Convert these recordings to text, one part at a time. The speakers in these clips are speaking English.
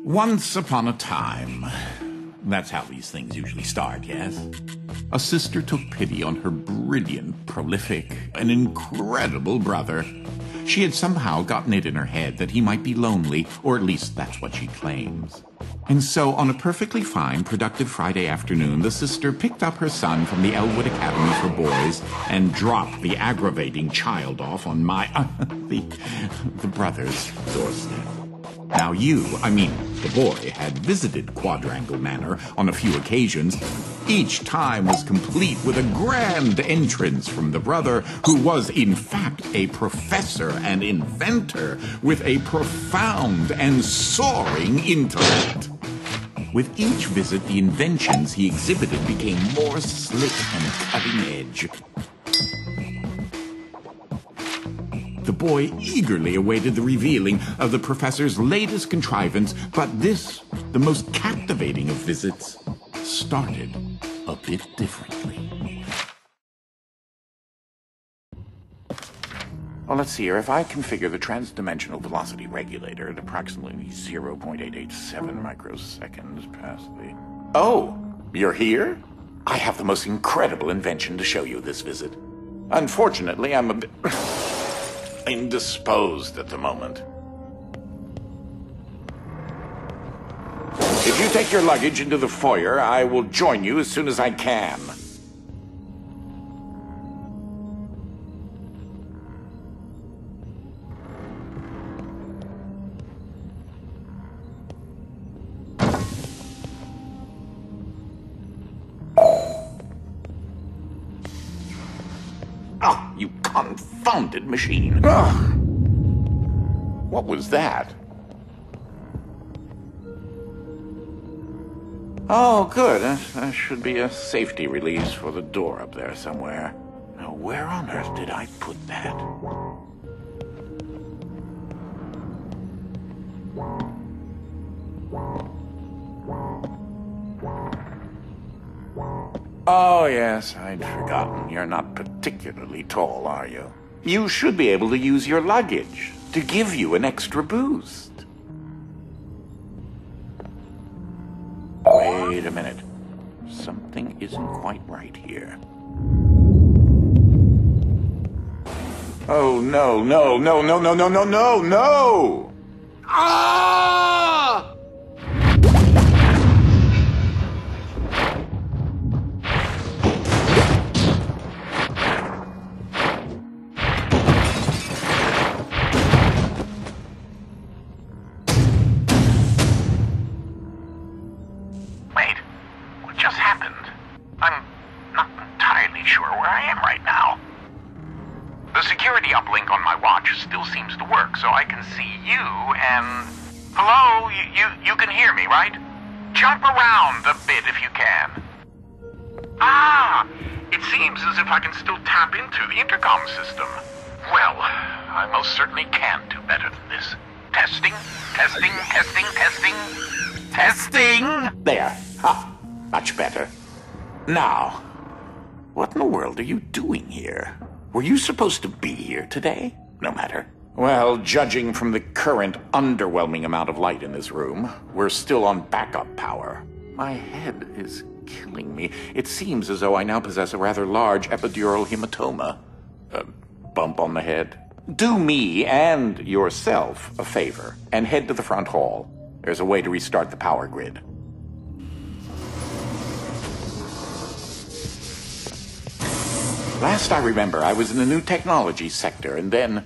Once upon a time. That's how these things usually start, yes? A sister took pity on her brilliant, prolific, and incredible brother. She had somehow gotten it in her head that he might be lonely, or at least that's what she claims. And so, on a perfectly fine, productive Friday afternoon, the sister picked up her son from the Elwood Academy for Boys and dropped the aggravating child off on the brother's doorstep. Now the boy, had visited Quadrangle Manor on a few occasions. Each time was complete with a grand entrance from the brother, who was in fact a professor and inventor with a profound and soaring intellect. With each visit, the inventions he exhibited became more slick and cutting edge. The boy eagerly awaited the revealing of the professor's latest contrivance, but this, the most captivating of visits, started a bit differently. Well, let's see here. If I configure the trans-dimensional velocity regulator at approximately 0.887 microseconds past the... Oh, you're here? I have the most incredible invention to show you this visit. Unfortunately, I'm a bit... indisposed at the moment. If you take your luggage into the foyer, I will join you as soon as I can. Oh, you confounded machine. Ugh. What was that? Oh, good. That should be a safety release for the door up there somewhere. Now, where on earth did I put that? Oh, yes, I'd forgotten. You're not particularly tall, are you? You should be able to use your luggage to give you an extra boost. Wait a minute. Something isn't quite right here. Oh, no, no, no, no, no, no, no, no, no! Ah! I'm not entirely sure where I am right now. The security uplink on my watch still seems to work, so I can see you and... Hello? You can hear me, right? Jump around a bit if you can. Ah! It seems as if I can still tap into the intercom system. Well, I most certainly can do better than this. Testing, testing, testing, testing, testing! There. Ha! Much better. Now, what in the world are you doing here? Were you supposed to be here today? No matter. Well, judging from the current underwhelming amount of light in this room, we're still on backup power. My head is killing me. It seems as though I now possess a rather large epidural hematoma. A bump on the head. Do me and yourself a favor and head to the front hall. There's a way to restart the power grid. Last I remember, I was in the new technology sector, and then...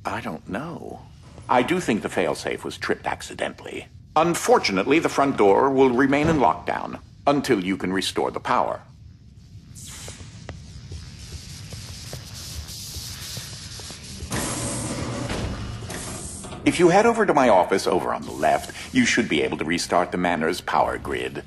I don't know. I do think the failsafe was tripped accidentally. Unfortunately, the front door will remain in lockdown until you can restore the power. If you head over to my office over on the left, you should be able to restart the manor's power grid.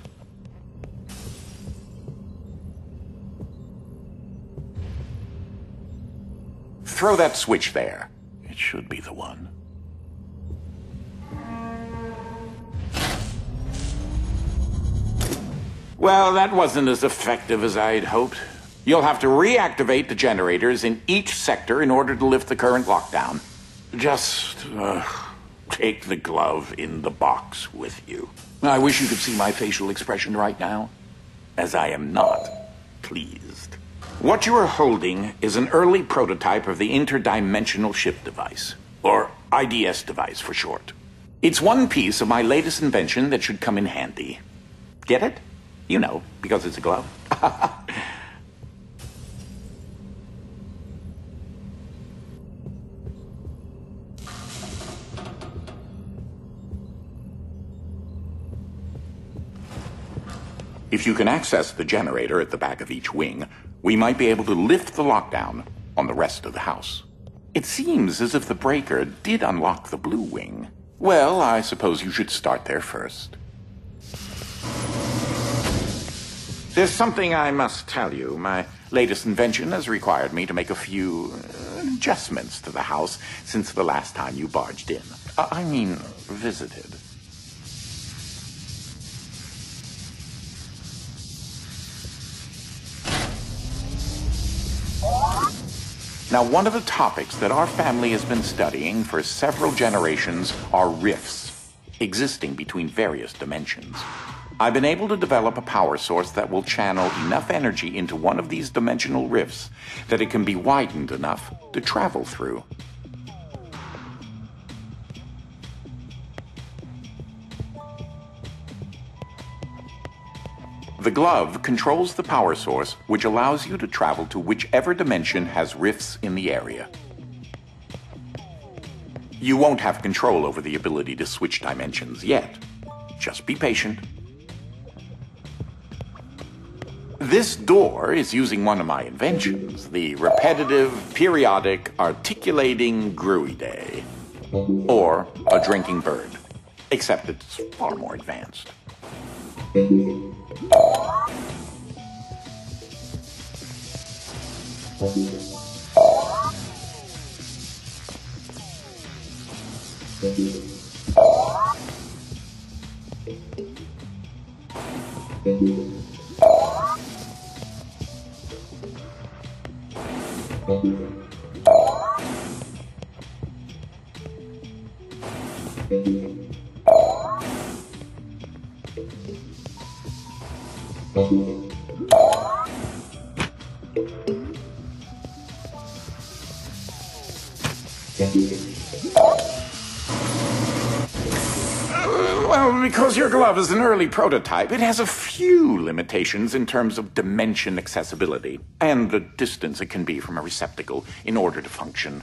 Throw that switch there. It should be the one. Well, that wasn't as effective as I'd hoped. You'll have to reactivate the generators in each sector in order to lift the current lockdown. Just Take the glove in the box with you. I wish you could see my facial expression right now, as I am not pleased. What you are holding is an early prototype of the interdimensional shift device, or IDS device for short. It's one piece of my latest invention that should come in handy. Get it? You know, because it's a glove. If you can access the generator at the back of each wing, we might be able to lift the lockdown on the rest of the house. It seems as if the breaker did unlock the blue wing. Well, I suppose you should start there first. There's something I must tell you. My latest invention has required me to make a few adjustments to the house since the last time you barged in. I mean, visited. Now, one of the topics that our family has been studying for several generations are rifts existing between various dimensions. I've been able to develop a power source that will channel enough energy into one of these dimensional rifts that it can be widened enough to travel through. The glove controls the power source, which allows you to travel to whichever dimension has rifts in the area. You won't have control over the ability to switch dimensions yet. Just be patient. This door is using one of my inventions, the repetitive, periodic, articulating gruidae, or a drinking bird, except it's far more advanced. Well, because your glove is an early prototype, it has a few limitations in terms of dimension accessibility and the distance it can be from a receptacle in order to function.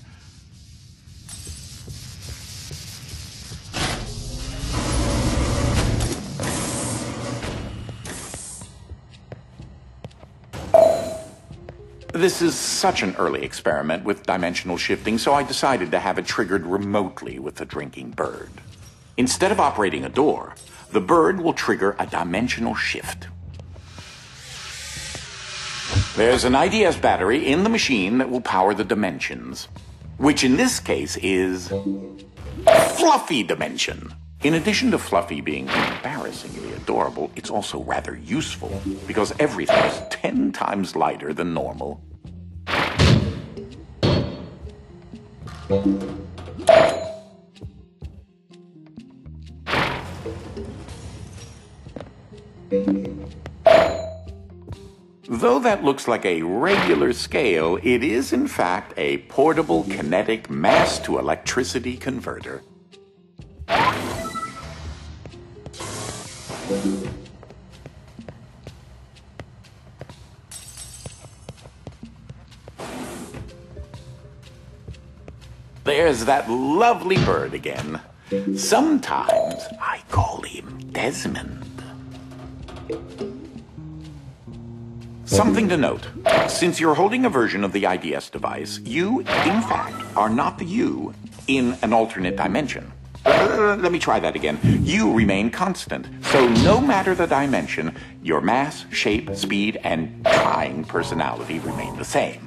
This is such an early experiment with dimensional shifting, so I decided to have it triggered remotely with the drinking bird. Instead of operating a door, the bird will trigger a dimensional shift. There's an IDS battery in the machine that will power the dimensions, which in this case is Fluffy Dimension. In addition to Fluffy being embarrassingly adorable, it's also rather useful because everything is 10 times lighter than normal. Though that looks like a regular scale, it is in fact a portable kinetic mass-to-electricity converter. There's that lovely bird again. Sometimes I call him Desmond. Something to note. Since you're holding a version of the IDS device, you, in fact, are not the you in an alternate dimension. Let me try that again. You remain constant. So no matter the dimension, your mass, shape, speed, and trying personality remain the same.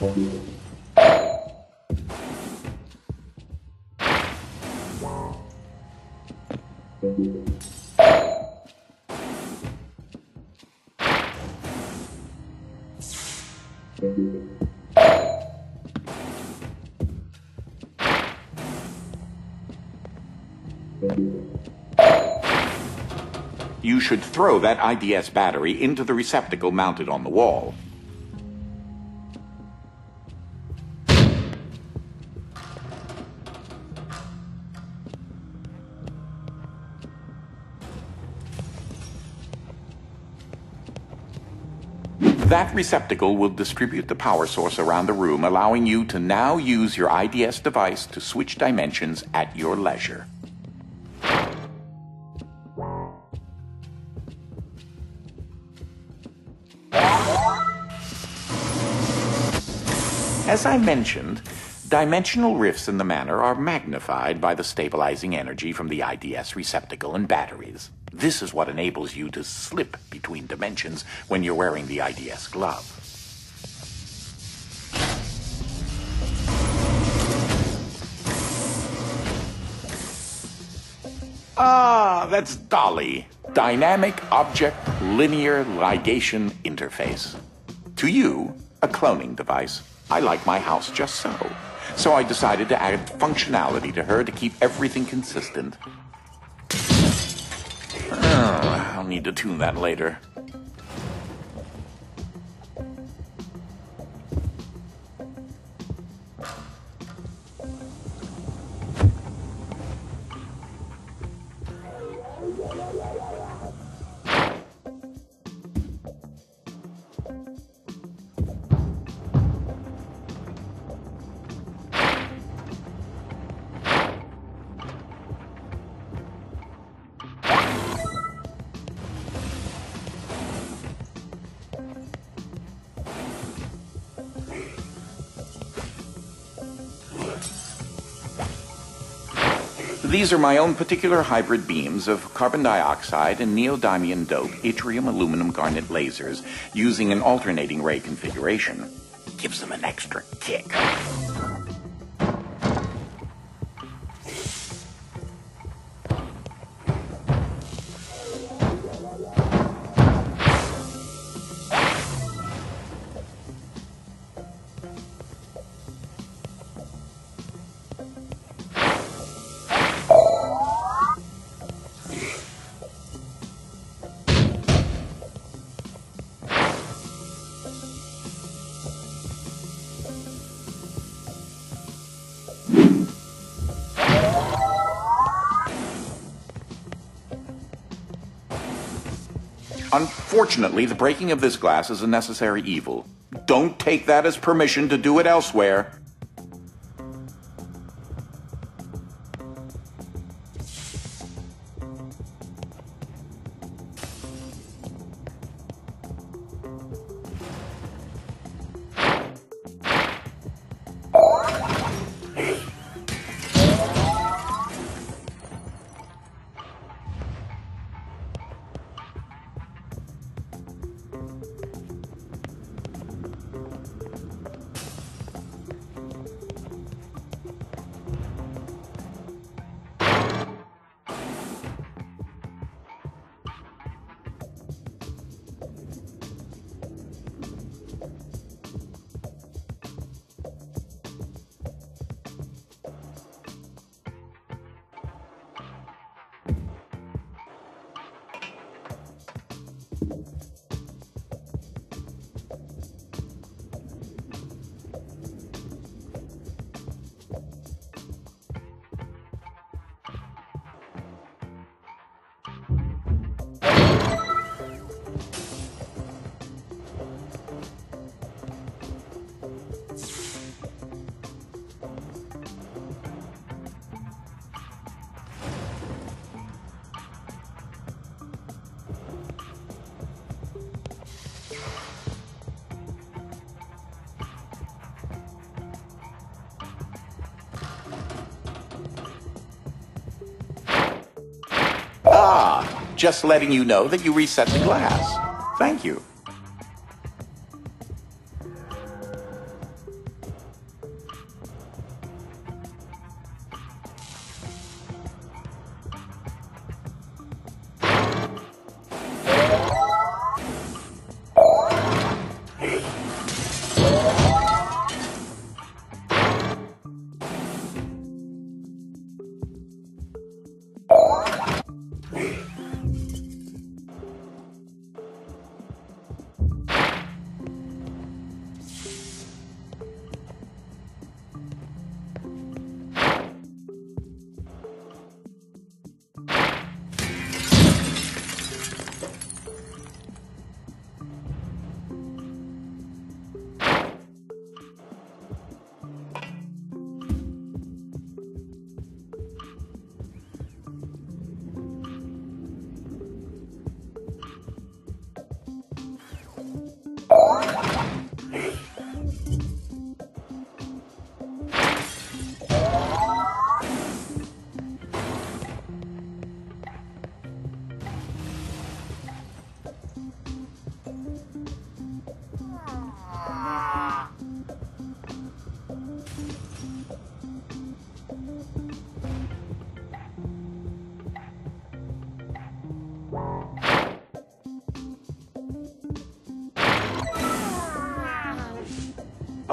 You should throw that IDS battery into the receptacle mounted on the wall. That receptacle will distribute the power source around the room, allowing you to now use your IDS device to switch dimensions at your leisure. As I mentioned, dimensional rifts in the manor are magnified by the stabilizing energy from the IDS receptacle and batteries. This is what enables you to slip between dimensions when you're wearing the IDS glove. Ah, that's Dolly. Dynamic Object Linear Ligation Interface. To you, a cloning device. I like my house just so. So I decided to add functionality to her to keep everything consistent. Oh, I'll need to tune that later. These are my own particular hybrid beams of carbon dioxide and neodymium dope yttrium aluminum garnet lasers using an alternating ray configuration. Gives them an extra kick. Unfortunately, the breaking of this glass is a necessary evil. Don't take that as permission to do it elsewhere. Just letting you know that you reset the glass. Thank you.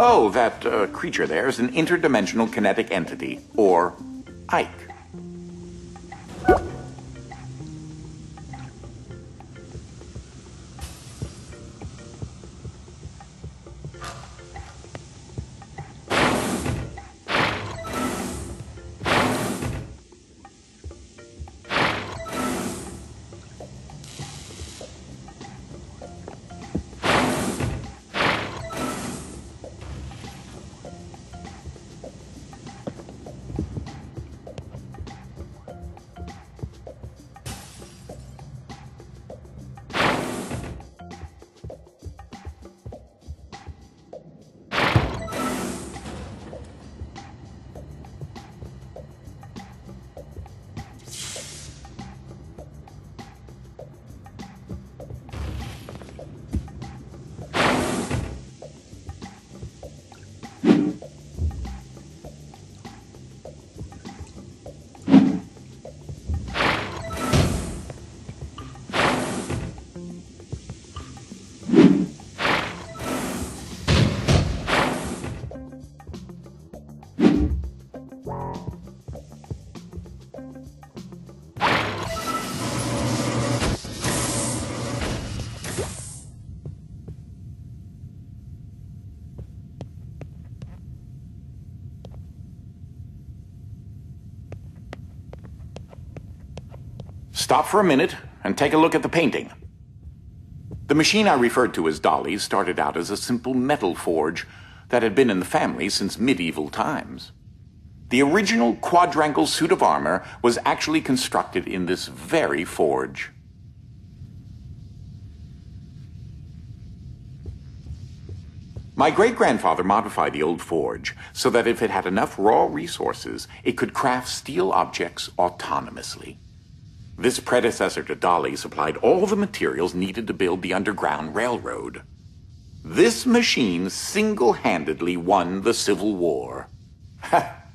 Oh, that creature there is an interdimensional kinetic entity, or Ike. Stop for a minute and take a look at the painting. The machine I referred to as Dolly started out as a simple metal forge that had been in the family since medieval times. The original quadrangle suit of armor was actually constructed in this very forge. My great-grandfather modified the old forge so that if it had enough raw resources, it could craft steel objects autonomously. This predecessor to Dolly supplied all the materials needed to build the Underground Railroad. This machine single-handedly won the Civil War.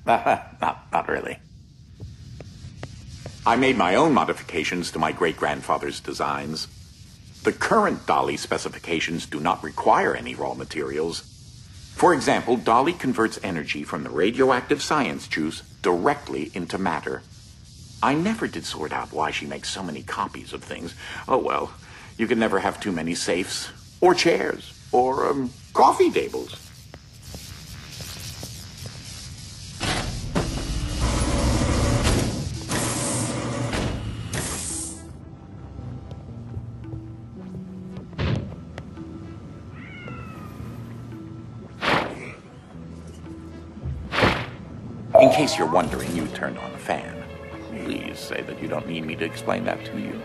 Not really. I made my own modifications to my great-grandfather's designs. The current Dolly specifications do not require any raw materials. For example, Dolly converts energy from the radioactive science juice directly into matter. I never did sort out why she makes so many copies of things. Oh, well, you can never have too many safes, or chairs, or coffee tables. In case you're wondering, you turned on the fan. Please say that you don't need me to explain that to you.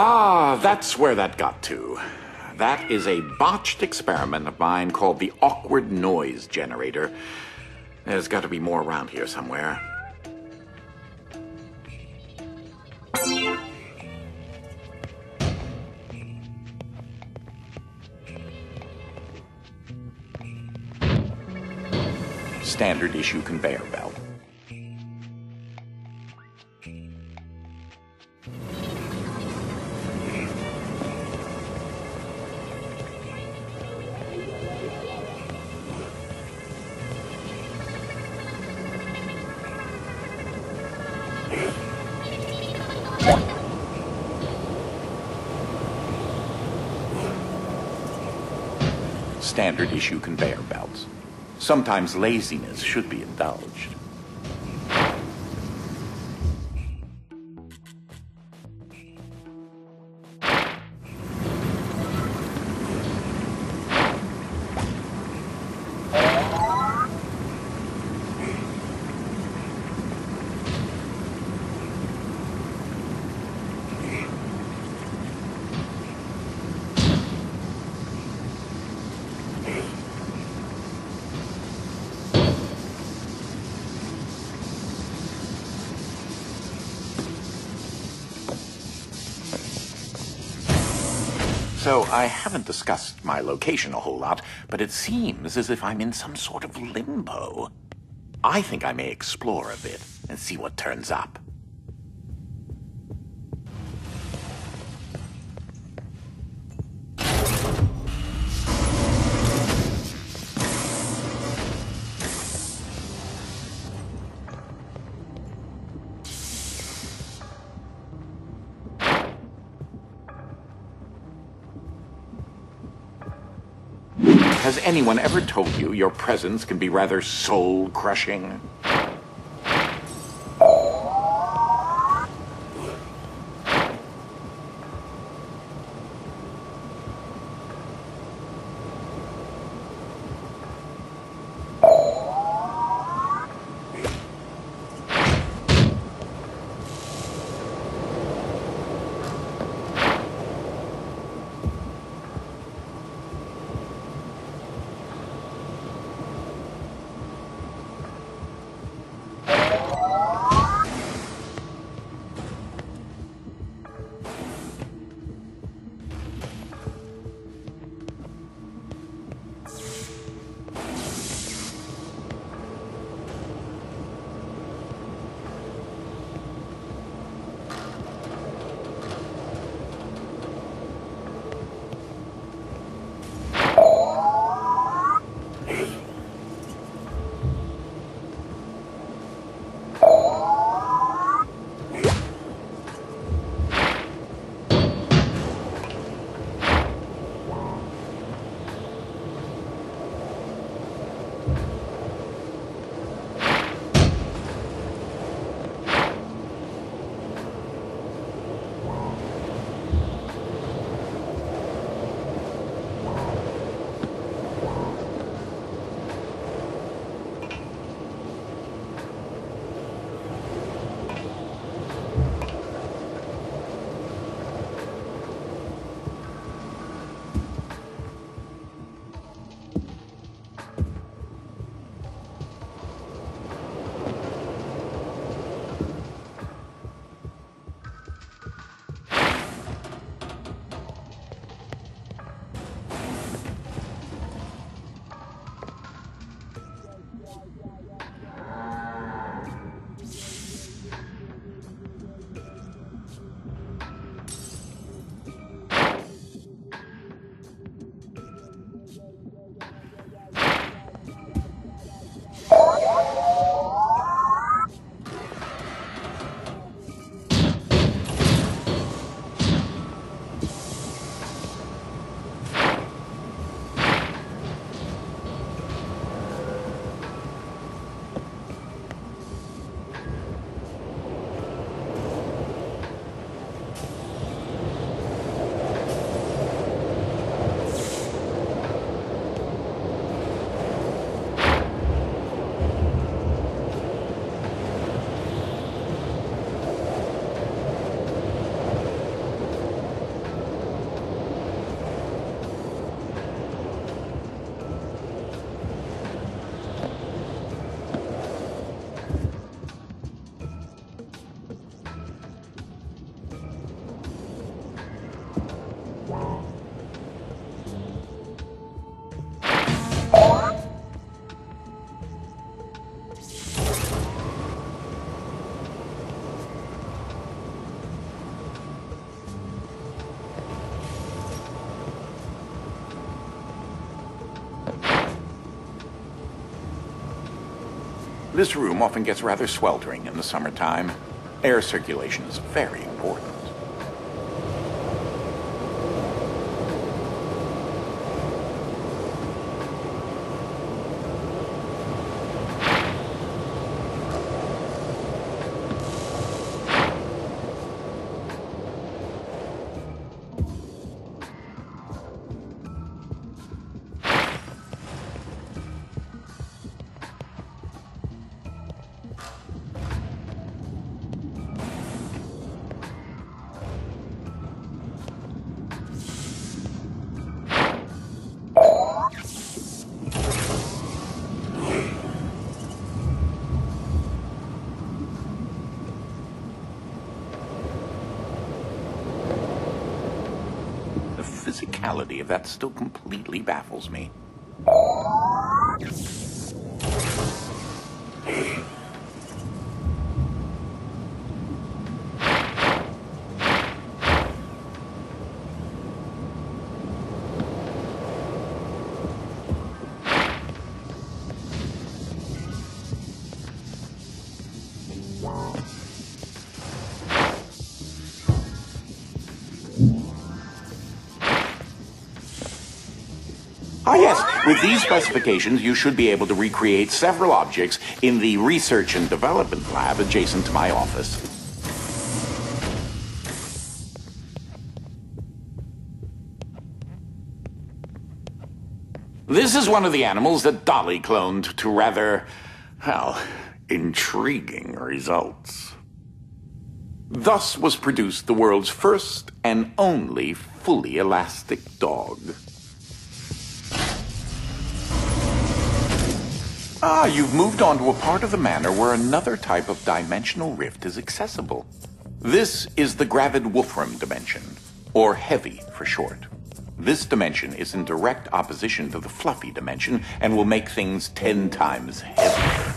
Ah, that's where that got to. That is a botched experiment of mine called the awkward noise generator. There's got to be more around here somewhere. Standard issue conveyor belt. Standard issue conveyor belts. Sometimes laziness should be indulged. So, I haven't discussed my location a whole lot, but it seems as if I'm in some sort of limbo. I think I may explore a bit and see what turns up. Has anyone ever told you your presence can be rather soul-crushing? This room often gets rather sweltering in the summertime. Air circulation is very important. physicality of that still completely baffles me. Ah, yes. With these specifications, you should be able to recreate several objects in the research and development lab adjacent to my office. This is one of the animals that Dolly cloned to rather, well, intriguing results. Thus was produced the world's first and only fully elastic dog. Ah, you've moved on to a part of the manor where another type of dimensional rift is accessible. This is the gravid Wolfram dimension, or heavy for short. This dimension is in direct opposition to the fluffy dimension and will make things 10 times heavier.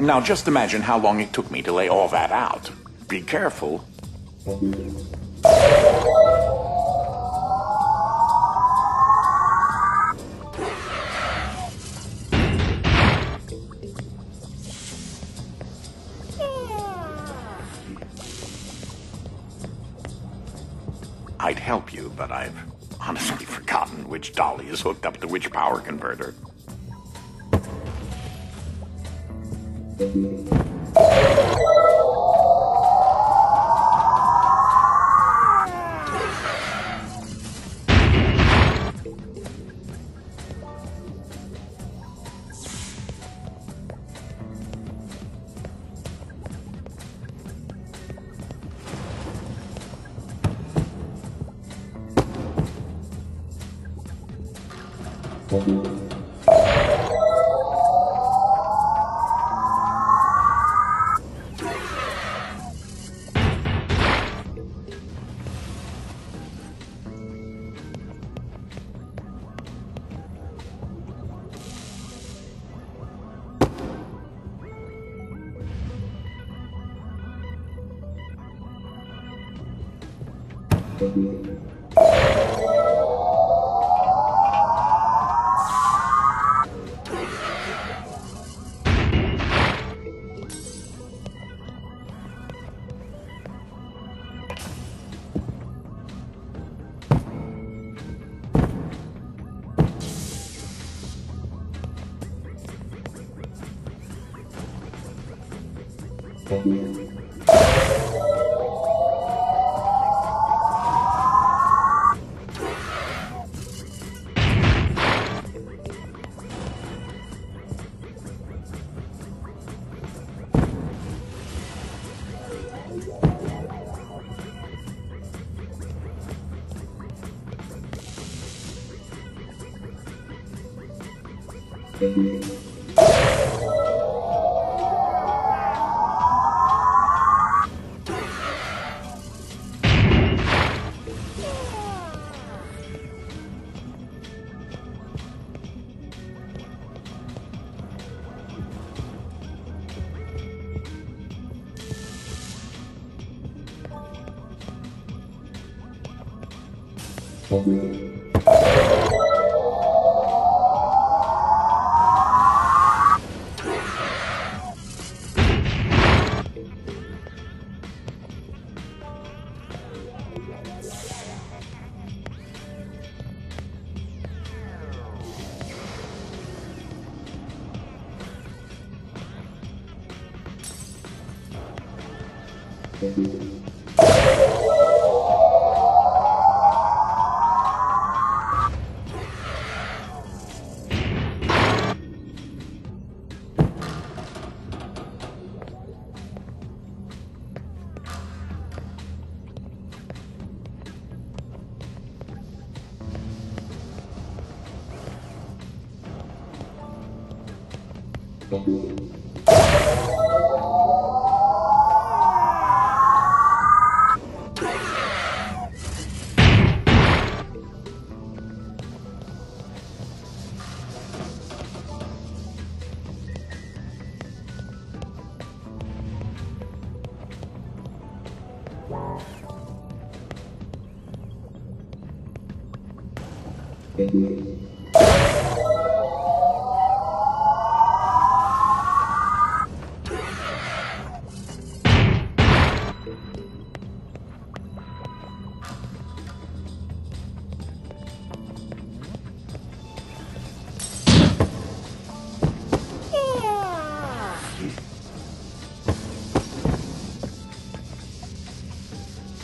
Now just imagine how long it took me to lay all that out. Be careful. I'd help you, but I've honestly forgotten which dolly is hooked up to which power converter.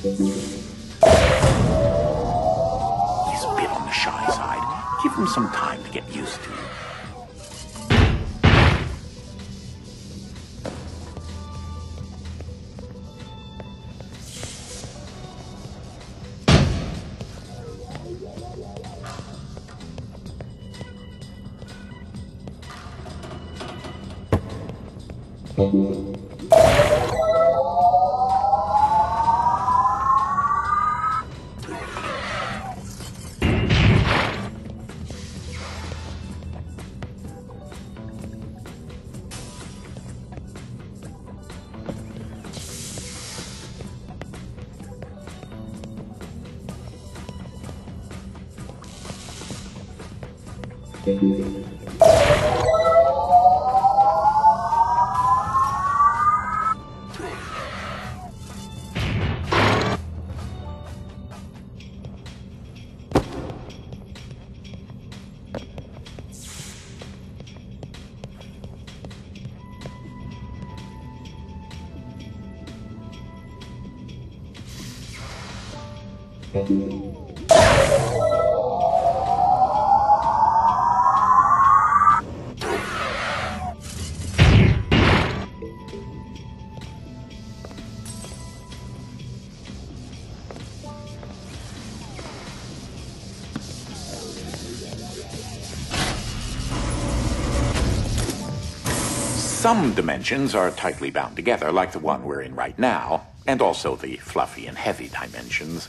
He's a bit on the shy side. Give him some time to get used to you. Some dimensions are tightly bound together, like the one we're in right now, and also the fluffy and heavy dimensions.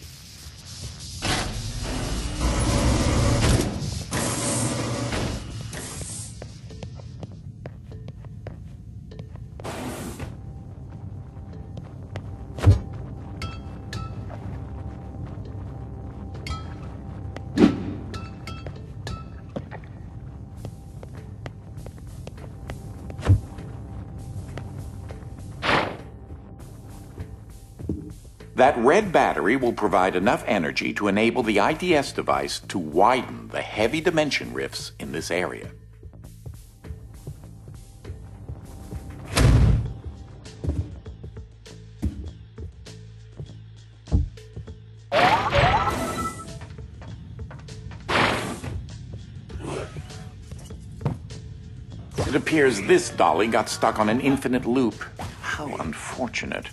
That red battery will provide enough energy to enable the IDS device to widen the heavy dimension rifts in this area. It appears this dolly got stuck on an infinite loop. How unfortunate.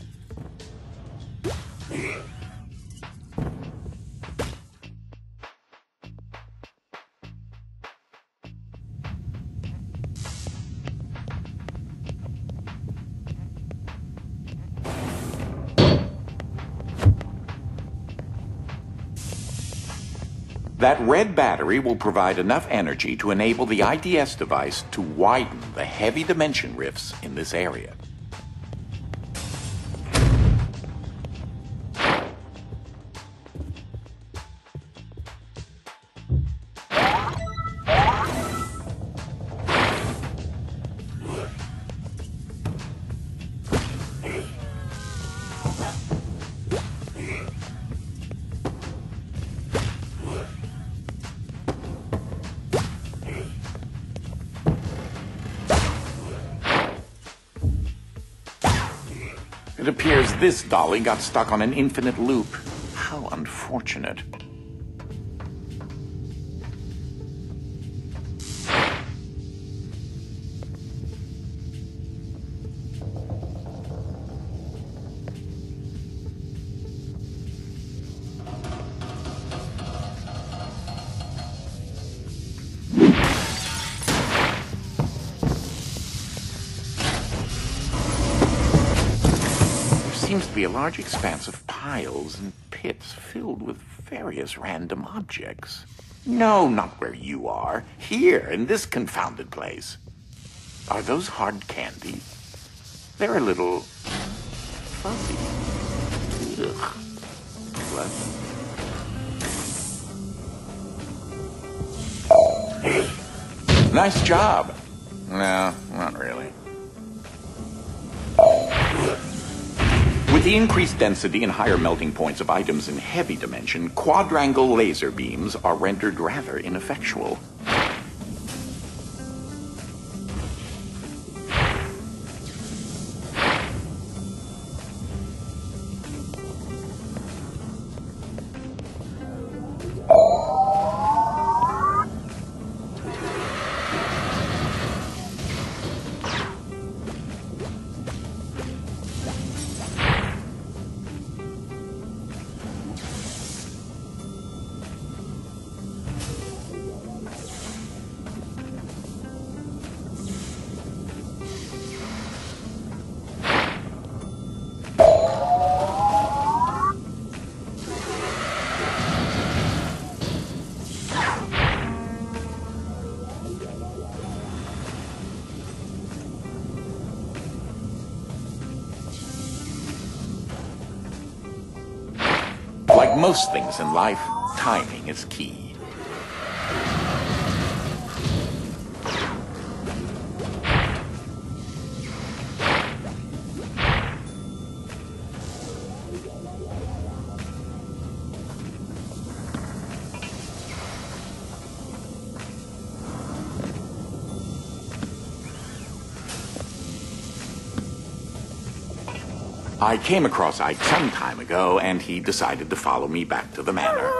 That red battery will provide enough energy to enable the IDS device to widen the heavy dimension rifts in this area. It appears this dolly got stuck on an infinite loop. How unfortunate. Seems to be a large expanse of piles and pits filled with various random objects. No, not where you are. Here, in this confounded place. Are those hard candy? They're a little fuzzy. Ugh. What? Hey, nice job. No, not really. With the increased density and higher melting points of items in heavy dimension, quadrangle laser beams are rendered rather ineffectual. Like most things in life, timing is key. I came across Ike some time ago, and he decided to follow me back to the manor.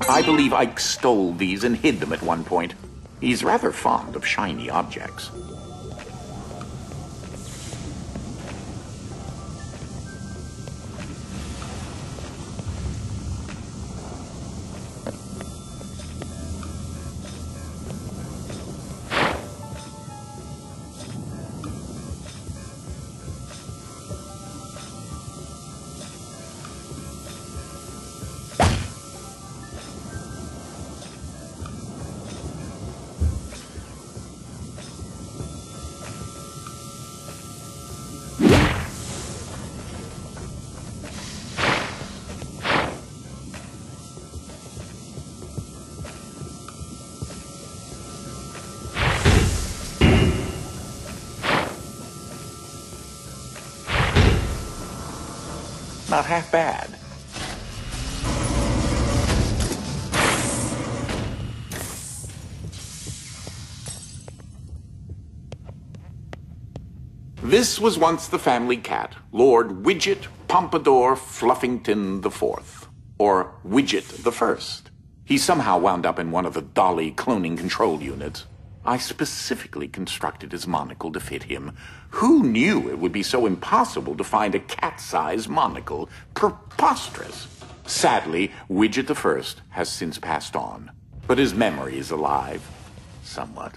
I believe Ike stole these and hid them at one point. He's rather fond of shiny objects. Not half bad. This was once the family cat, Lord Widget Pompadour Fluffington IV, or Widget the First. He somehow wound up in one of the dolly cloning control units. I specifically constructed his monocle to fit him. Who knew it would be so impossible to find a cat-sized monocle? Preposterous. Sadly, Widget the First has since passed on, but his memory is alive, somewhat.